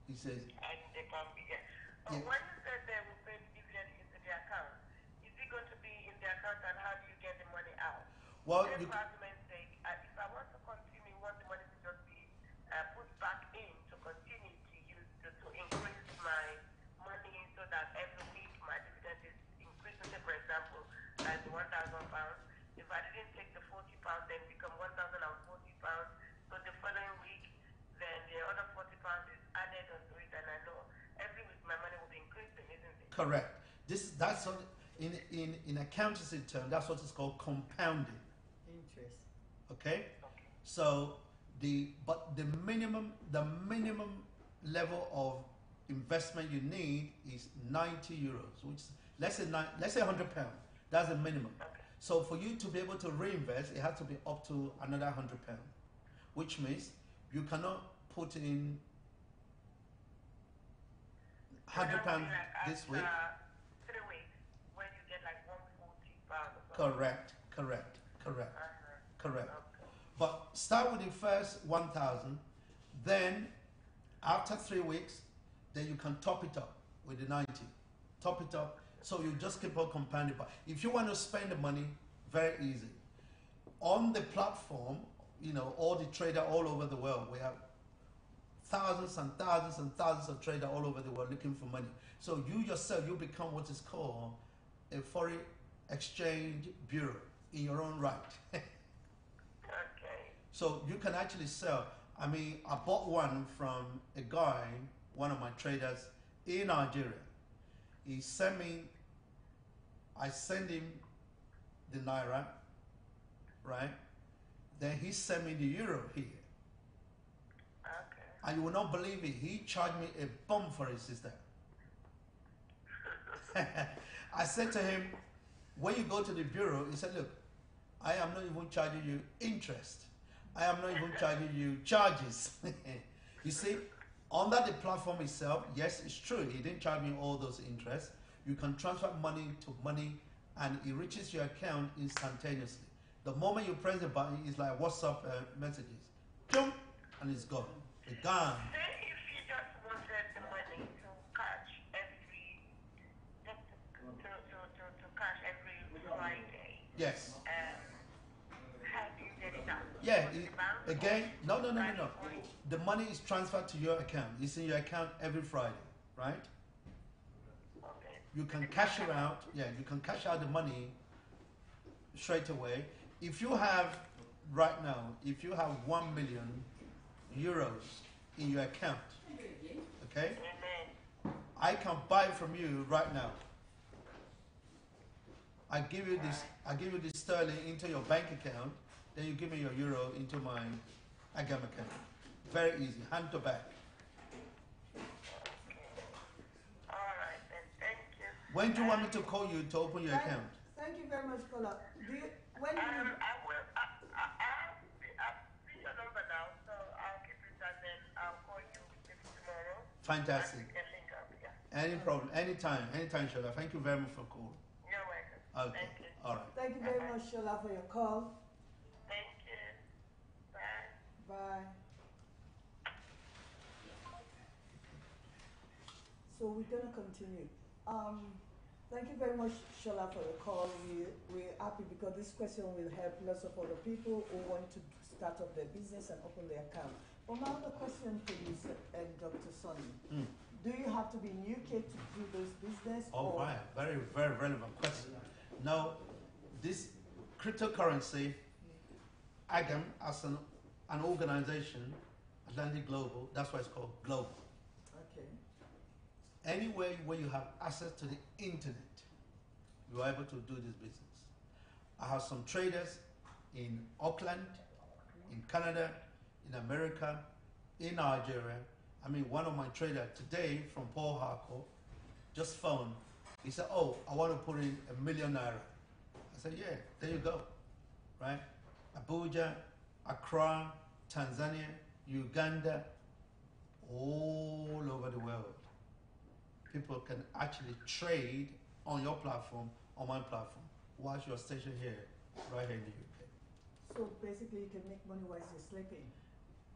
He says. And they can be. Yeah. Yeah. When you said they will pay the dividend into the account, is it going to be in the account, and how do you get the money out? Well, Say, you, for argument's sake, if I want to continue, want the money to just be put back in to continue to use to increase my money so that every week my dividend is increasing. Say, for example, like the £1,000. If I didn't take the £40, then become £1,040. So the following week, then the other £40 is added onto it, and I know every week my money will be increasing, isn't it? correct. That's what, in accountancy term, that's what is called compounding. Interest. Okay? Okay. So the minimum level of investment you need is 90 euros, which is, let's say £100. That's the minimum. Okay. So for you to be able to reinvest, it has to be up to another £100, which means you cannot put in £100 this week. 3 weeks, when you get like £140 or something. Correct. Okay. But start with the first 1,000, then after 3 weeks, then you can top it up with the 90. Top it up, so you just keep on compounding. But if you want to spend the money, very easy. On the platform, you know, all the traders all over the world, we have thousands and thousands and thousands of traders all over the world looking for money. So you yourself, you become what is called a foreign exchange bureau in your own right. Okay. So you can actually sell. I mean, I bought one from a guy, one of my traders in Nigeria. He sent me, I sent him the Naira, right? Then he sent me the Euro here. Okay. And you will not believe it, he charged me a bomb for his sister. I said to him, when you go to the bureau, he said, look, I am not even charging you interest. I am not even charging you charges. You see, under the platform itself, yes, it's true, he didn't charge me all those interests. You can transfer money to money and it reaches your account instantaneously. The moment you press the button, it's like WhatsApp messages. Jump, and it's gone. It's gone. Say if you just wanted the money to catch every, just to catch every Friday. Yes. How do you get it done? Yeah, From the bank again, or no. The money is transferred to your account. It's in your account every Friday, right? Okay. You can cash it out. Yeah, you can cash out the money straight away. If you have, right now, if you have 1 million euros in your account, okay? Amen. I can buy from you right now. I give you this sterling into your bank account, then you give me your euro into my Agam account. Very easy, hand to back. All right, then. Thank you. When do you want me to call you to open your account? Thank you very much, Kola. When do you, I will. I've seen your number now, so I'll keep it and then I'll call you maybe tomorrow. Fantastic. And we can link up. Yeah. Any problem, anytime, Shola. Thank you very much for calling. You're welcome. Okay, Thank you. all right. thank you very much, Shola, for your call. Thank you. Bye. Bye. So we're gonna continue. Thank you very much, Shola, for your call. We're happy because this question will help lots of other people who want to start up their business and open their account. But my other question for you, Dr. Sonny, do you have to be in UK to do this business? All or? right, very, very relevant question. Now, this cryptocurrency, Agam, as an organization, Atlantic Global, that's why it's called global. Okay. Anywhere where you have access to the internet, you are able to do this business. I have some traders in Auckland, in Canada, in America, in Nigeria. I mean, one of my traders today from Port Harcourt just phoned. He said, oh, I want to put in €1 million. I I said, yeah, there you go, right? Abuja, Accra, Tanzania, Uganda, all over the world. People can actually trade on your platform, on my platform, whilst you're stationed here, right here in the UK. So basically you can make money while you're sleeping?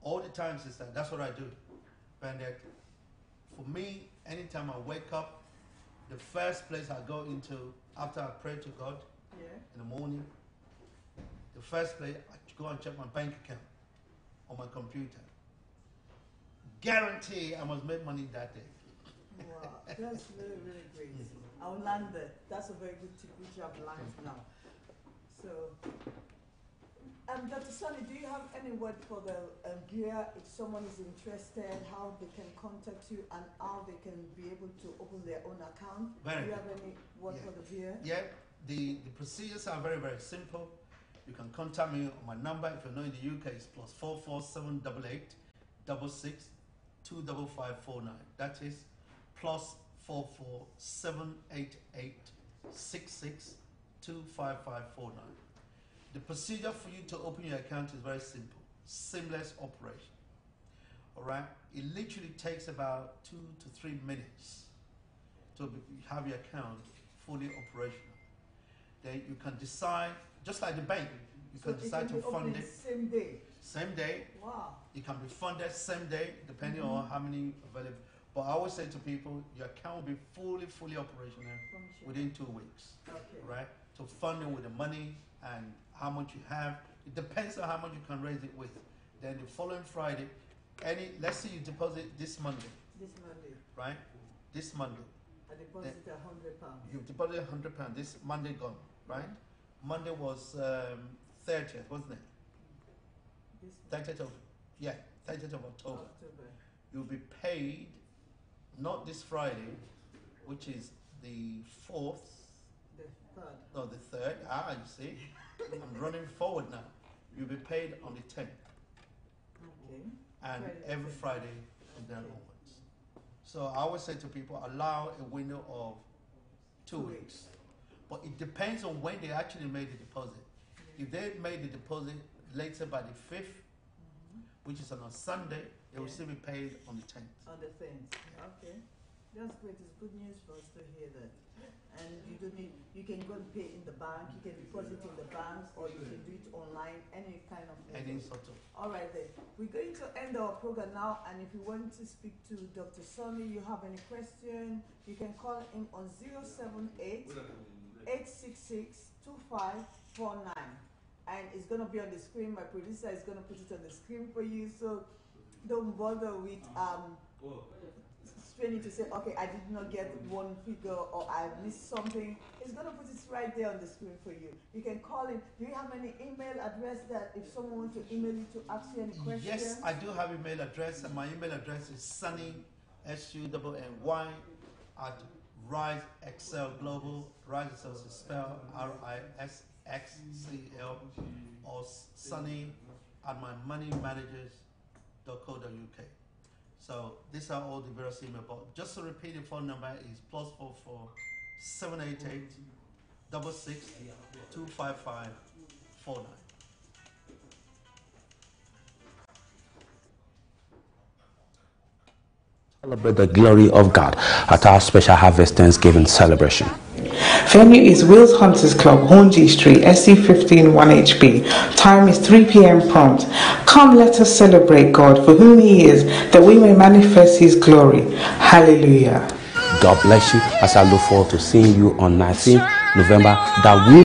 All the time, sister. That's what I do. Bernadette, for me, anytime I wake up, the first place I go into after I pray to God in the morning, the first place I go and check my bank account on my computer. Guarantee I must make money that day. Wow, that's really, really great. I'll land there. That's a very good tip which you have learned now. So, Dr. Sonny, do you have any word for the viewer if someone is interested, how they can contact you and how they can be able to open their own account? Do you have any word for the viewer? Yeah, the procedures are very, very simple. You can contact me on my number. If you're not in the UK, it's +44 788 66 25549. That is +44 788 66 25549. The procedure for you to open your account is very simple. Seamless operation. All right? It literally takes about 2 to 3 minutes to have your account fully operational. Then you can decide, just like the bank, you can decide to fund it. Same day? Same day. Wow. It can be funded same day, depending on how many available. But I always say to people, your account will be fully operational within 2 weeks. Okay. Right? To fund it with the money and how much you have. It depends on how much you can raise it with. Then the following Friday, let's say you deposit this Monday. This Monday. Right? This Monday. I deposited £100. You deposited £100. This Monday gone, right? Monday was 30th, wasn't it? 30th of October. You'll be paid not this Friday, which is the 4th. The 3rd. No, the 3rd. You see, I'm running forward now. You'll be paid on the 10th. Okay. And every Friday from then onwards. So I always say to people, allow a window of 2 weeks. But it depends on when they actually made the deposit. If they made the deposit later by the 5th, which is on a Sunday, they will still be paid on the 10th. On the 10th. Okay. That's great. It's good news for us to hear that. And you don't need, you can go and pay in the bank, you can deposit in the banks, or you can do it online, any kind of thing. Any sort of. All right then. We're going to end our program now, and if you want to speak to Dr. Sonny, you have any question, you can call him on 078 866 2549. And it's going to be on the screen. My producer is going to put it on the screen for you, so don't bother with straining to say, okay, I did not get one figure or I missed something. It's going to put it right there on the screen for you. You can call him. Do you have any email address that if someone wants to email you to ask you any questions? Yes, I do have email address, and my email address is sunny, SUNNY, at Rise Excel Global. Rise Excel is spelled RISXCL, or sunny at mymoneymanagers.co.uk. So these are all the various email. But just to repeat, the phone number is +44 788 66 255 49. Celebrate the glory of God at our special Harvest Thanksgiving celebration. Venue is Wills Hunters Club, Horngy Street, SC15 1HB. Time is 3 p.m. prompt. Come, let us celebrate God for whom He is, that we may manifest His glory. Hallelujah. God bless you as I look forward to seeing you on 19th November. That we